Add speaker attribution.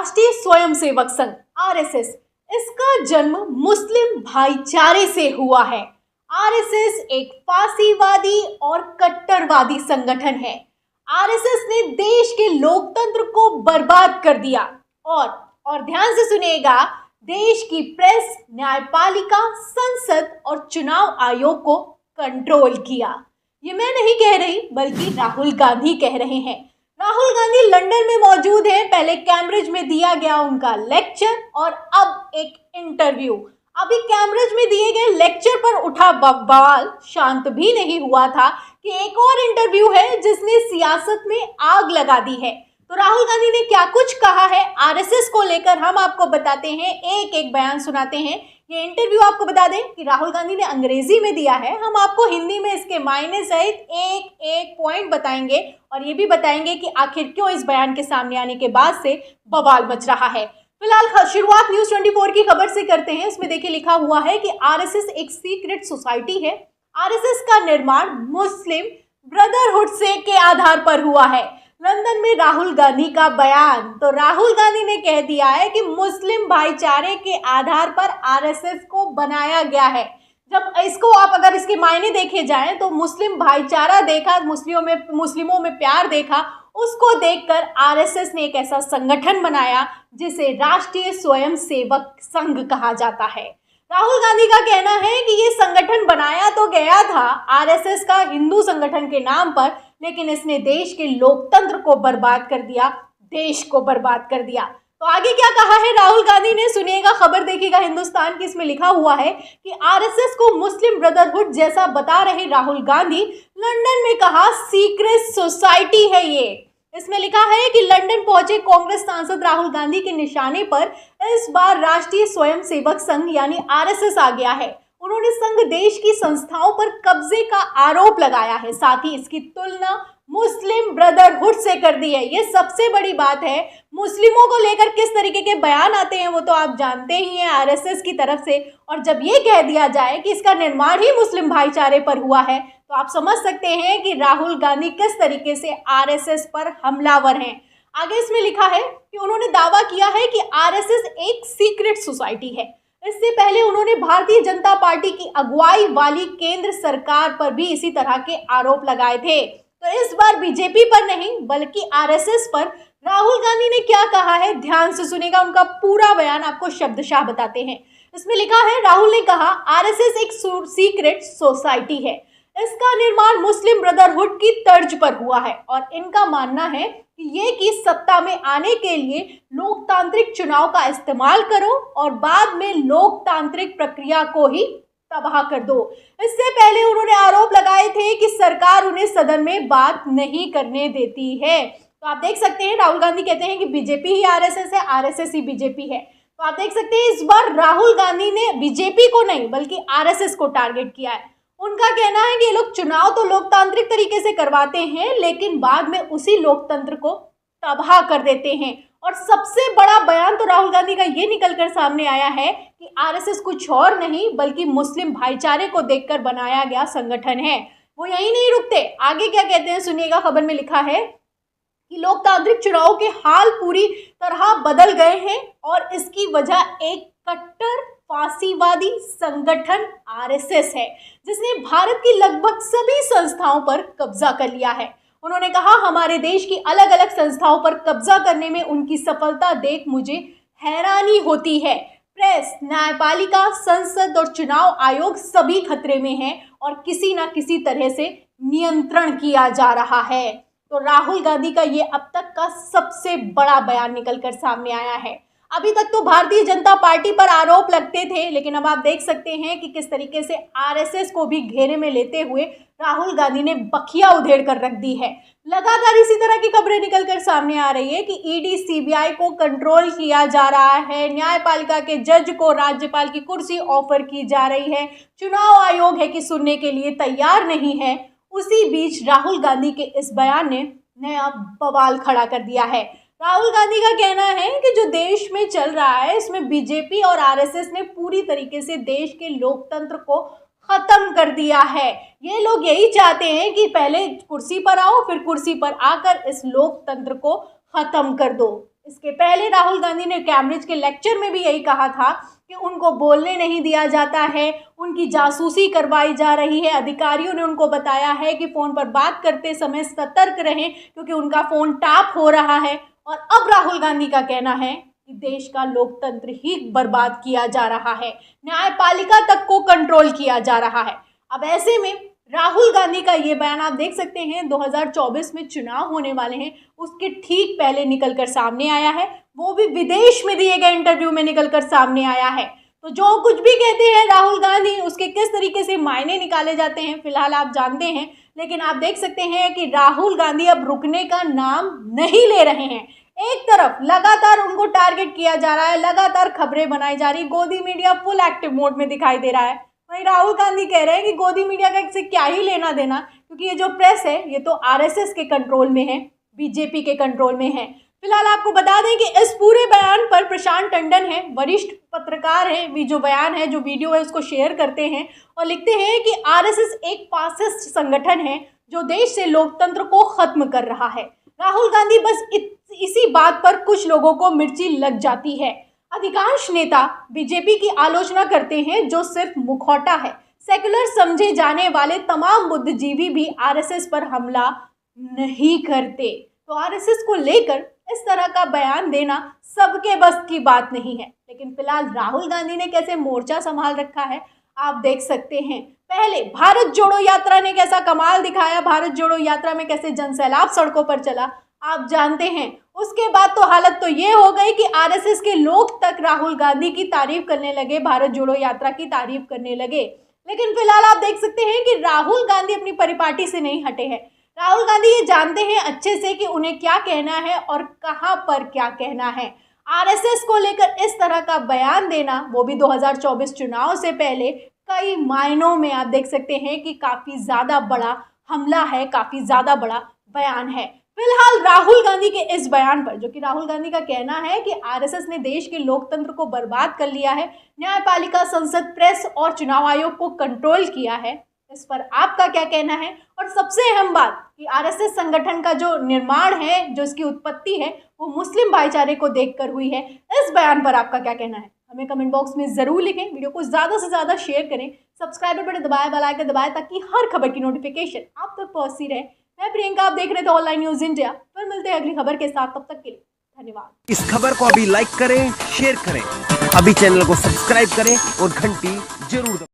Speaker 1: राष्ट्रीय स्वयंसेवक संघ आरएसएस, इसका जन्म मुस्लिम भाईचारे से हुआ है। आरएसएस एक फासीवादी और कट्टरवादी संगठन है। आरएसएस ने देश के लोकतंत्र को बर्बाद कर दिया और ध्यान से सुनिएगा, देश की प्रेस, न्यायपालिका, संसद और चुनाव आयोग को कंट्रोल किया। ये मैं नहीं कह रही, बल्कि राहुल गांधी कह रहे हैं। राहुल गांधी लंदन में मौजूद हैं। पहले कैम्ब्रिज में दिया गया उनका लेक्चर और अब एक इंटरव्यू। अभी कैम्ब्रिज में दिए गए लेक्चर पर उठा बवाल शांत भी नहीं हुआ था कि एक और इंटरव्यू है जिसने सियासत में आग लगा दी है। तो राहुल गांधी ने क्या कुछ कहा है आरएसएस को लेकर, हम आपको बताते हैं, एक एक बयान सुनाते हैं। ये इंटरव्यू आपको बता दें कि राहुल गांधी ने अंग्रेजी में दिया है। हम आपको हिंदी में इसके मायने सहित एक एक पॉइंट बताएंगे और ये भी बताएंगे कि आखिर क्यों इस बयान के सामने आने के बाद से बवाल मच रहा है। फिलहाल शुरुआत न्यूज़ 24 की खबर से करते हैं। इसमें देखिए लिखा हुआ है कि आरएसएस एक सीक्रेट सोसाइटी है। आरएसएस का निर्माण मुस्लिम ब्रदरहुड से के आधार पर हुआ है। लंदन में राहुल गांधी का बयान। तो राहुल गांधी ने कह दिया है कि मुस्लिम भाईचारे के आधार पर आरएसएस को बनाया गया है। जब इसको आप अगर इसके मायने देखे जाएं तो मुस्लिम भाईचारा देखा, मुस्लिमों में प्यार देखा, उसको देखकर आरएसएस ने एक ऐसा संगठन बनाया जिसे राष्ट्रीय स्वयंसेवक संघ कहा जाता है। राहुल गांधी का कहना है कि ये संगठन बनाया तो गया था आरएसएस का हिंदू संगठन के नाम पर, लेकिन इसने देश के लोकतंत्र को बर्बाद कर दिया, देश को बर्बाद कर दिया। तो आगे क्या कहा है राहुल गांधी ने, सुनिएगा, खबर देखिएगा हिंदुस्तान की। इसमें लिखा हुआ है कि आरएसएस को मुस्लिम ब्रदरहुड जैसा बता रहे राहुल गांधी, लंदन में कहा सीक्रेट सोसाइटी है ये। इसमें लिखा है कि लंदन पहुंचे कांग्रेस सांसद राहुल गांधी के निशाने पर इस बार राष्ट्रीय स्वयंसेवक संघ यानी आरएसएस आ गया है। उन्होंने संघ देश की संस्थाओं पर कब्जे का आरोप लगाया है, साथ ही इसकी तुलना मुस्लिम ब्रदरहुड से कर दी है। ये सबसे बड़ी बात है। मुस्लिमों को लेकर किस तरीके के बयान आते हैं वो तो आप जानते ही हैं आरएसएस की तरफ से, और जब ये कह दिया जाए कि इसका निर्माण ही मुस्लिम भाईचारे पर हुआ है तो आप समझ सकते हैं कि राहुल गांधी किस तरीके से आरएसएस पर हमलावर हैं। आगे इसमें लिखा है कि उन्होंने दावा किया है कि आरएसएस एक सीक्रेट सोसाइटी है। इससे पहले उन्होंने भारतीय जनता पार्टी की अगुवाई वाली केंद्र सरकार पर भी इसी तरह के आरोप लगाए थे। तो इस बार बीजेपी पर नहीं बल्कि आरएसएस पर राहुल गांधी ने क्या कहा है, ध्यान से सुनेगा, उनका पूरा बयान आपको शब्दशः बताते हैं। इसमें लिखा है, राहुल ने कहा आरएसएस एक सीक्रेट सोसाइटी है। इसका निर्माण मुस्लिम ब्रदरहुड की तर्ज पर हुआ है और इनका मानना है कि ये कि सत्ता में आने के लिए लोकतांत्रिक चुनाव का इस्तेमाल करो और बाद में लोकतांत्रिक प्रक्रिया को ही तबाह कर दो। इससे पहले उन्होंने आरोप लगाए थे कि सरकार उन्हें सदन में बात नहीं करने देती है। तो आप देख सकते हैं राहुल गांधी कहते हैं कि बीजेपी ही आरएसएस है, आरएसएस ही बीजेपी है। तो आप देख सकते हैं इस बार राहुल गांधी ने बीजेपी को नहीं बल्कि आरएसएस को टारगेट किया है। उनका कहना है कि ये लोग चुनाव तो लोकतांत्रिक तरीके से करवाते हैं लेकिन बाद में उसी लोकतंत्र को तबाह कर देते हैं। और सबसे बड़ा बयान तो राहुल गांधी का ये निकलकर सामने आया है कि आरएसएस कुछ और नहीं बल्कि मुस्लिम भाईचारे को देखकर बनाया गया संगठन है। वो यही नहीं रुकते, आगे क्या कहते हैं सुनिएगा। खबर में लिखा है कि लोकतांत्रिक चुनाव के हाल पूरी तरह बदल गए हैं और इसकी वजह एक कट्टर फासीवादी संगठन आरएसएस है जिसने भारत की लगभग सभी संस्थाओं पर कब्जा कर लिया है। उन्होंने कहा हमारे देश की अलग अलग संस्थाओं पर कब्जा करने में उनकी सफलता देख मुझे हैरानी होती है। प्रेस, न्यायपालिका, संसद और चुनाव आयोग सभी खतरे में हैं और किसी न किसी तरह से नियंत्रण किया जा रहा है। तो राहुल गांधी का ये अब तक का सबसे बड़ा बयान निकलकर सामने आया है। अभी तक तो भारतीय जनता पार्टी पर आरोप लगते थे लेकिन अब आप देख सकते हैं कि किस तरीके से आरएसएस को भी घेरे में लेते हुए राहुल गांधी ने बखिया उधेड़ कर रख दी है। लगातार इसी तरह की खबरें निकलकर सामने आ रही है कि ईडी सीबीआई को कंट्रोल किया जा रहा है, न्यायपालिका के जज को राज्यपाल की कुर्सी ऑफर की जा रही है, चुनाव आयोग है कि सुनने के लिए तैयार नहीं है। उसी बीच राहुल गांधी के इस बयान ने नया बवाल खड़ा कर दिया है। राहुल गांधी का कहना है कि जो देश में चल रहा है इसमें बीजेपी और आरएसएस ने पूरी तरीके से देश के लोकतंत्र को खत्म कर दिया है। ये लोग यही चाहते हैं कि पहले कुर्सी पर आओ फिर कुर्सी पर आकर इस लोकतंत्र को खत्म कर दो। इसके पहले राहुल गांधी ने कैम्ब्रिज के लेक्चर में भी यही कहा था कि उनको बोलने नहीं दिया जाता है, उनकी जासूसी करवाई जा रही है। अधिकारियों ने उनको बताया है कि फ़ोन पर बात करते समय सतर्क रहें क्योंकि उनका फ़ोन टैप हो रहा है। और अब राहुल गांधी का कहना है कि देश का लोकतंत्र ही बर्बाद किया जा रहा है, न्यायपालिका तक को कंट्रोल किया जा रहा है। अब ऐसे में राहुल गांधी का ये बयान आप देख सकते हैं 2024 में चुनाव होने वाले हैं उसके ठीक पहले निकलकर सामने आया है, वो भी विदेश में दिए गए इंटरव्यू में निकलकर सामने आया है। तो जो कुछ भी कहते हैं राहुल गांधी उसके किस तरीके से मायने निकाले जाते हैं फिलहाल आप जानते हैं, लेकिन आप देख सकते हैं कि राहुल गांधी अब रुकने का नाम नहीं ले रहे हैं। एक तरफ लगातार उनको टारगेट किया जा रहा है, लगातार खबरें बनाई जा रही, गोदी मीडिया फुल एक्टिव मोड में दिखाई दे रहा है। वहीं राहुल गांधी कह रहे हैं कि गोदी मीडिया का इससे क्या ही लेना देना, क्योंकि ये जो प्रेस है ये तो आरएसएस के कंट्रोल में है, बीजेपी के कंट्रोल में है। फिलहाल आपको बता दें कि इस पूरे बयान पर प्रशांत टंडन है, वरिष्ठ पत्रकार है, भी जो बयान है जो वीडियो है उसको शेयर करते हैं और लिखते हैं कि आरएसएस एक फासिस्ट संगठन है जो देश से लोकतंत्र को खत्म कर रहा है। राहुल गांधी बस इसी बात पर कुछ लोगों को मिर्ची लग जाती है। अधिकांश नेता बीजेपी की आलोचना करते हैं जो सिर्फ मुखौटा है। सेकुलर समझे जाने वाले तमाम बुद्धिजीवी भी आरएसएस पर हमला नहीं करते। तो आरएसएस को लेकर इस तरह का बयान देना सबके बस की बात नहीं है, लेकिन फिलहाल राहुल गांधी ने कैसे मोर्चा संभाल रखा है आप देख सकते हैं। पहले भारत जोड़ो यात्रा ने कैसा कमाल दिखाया, भारत जोड़ो यात्रा में कैसे जनसैलाब सड़कों पर चला आप जानते हैं। उसके बाद तो हालत तो ये हो गई कि आरएसएस के लोग तक राहुल गांधी की तारीफ करने लगे, भारत जोड़ो यात्रा की तारीफ करने लगे। लेकिन फिलहाल आप देख सकते हैं कि राहुल गांधी अपनी परिपाटी से नहीं हटे हैं। राहुल गांधी ये जानते हैं अच्छे से कि उन्हें क्या कहना है और कहां पर क्या कहना है। आरएसएस को लेकर इस तरह का बयान देना, वो भी 2024 चुनाव से पहले, कई मायनों में आप देख सकते हैं कि काफ़ी ज़्यादा बड़ा हमला है, काफ़ी ज़्यादा बड़ा बयान है। फिलहाल राहुल गांधी के इस बयान पर, जो कि राहुल गांधी का कहना है कि आरएसएस ने देश के लोकतंत्र को बर्बाद कर लिया है, न्यायपालिका, संसद, प्रेस और चुनाव आयोग को कंट्रोल किया है, इस पर आपका क्या कहना है? और सबसे अहम बात कि आरएसएस संगठन का जो निर्माण है, जो इसकी उत्पत्ति है, वो मुस्लिम भाईचारे को देखकर हुई है। इस बयान पर आपका क्या कहना है? हमें कमेंट बॉक्स में ज़रूर लिखें। वीडियो को ज़्यादा से ज़्यादा शेयर करें, सब्सक्राइबर बटन दबाएं, बेल आइकन दबाएं ताकि हर खबर की नोटिफिकेशन आप तक पहुंचती रहे। मैं प्रियंका, आप देख रहे थे ऑनलाइन न्यूज़ इंडिया। फिर मिलते हैं अगली खबर के साथ, तब तक के लिए धन्यवाद।
Speaker 2: इस खबर को अभी लाइक करें, शेयर करें, अभी चैनल को सब्सक्राइब करें और घंटी जरूर दबाएं।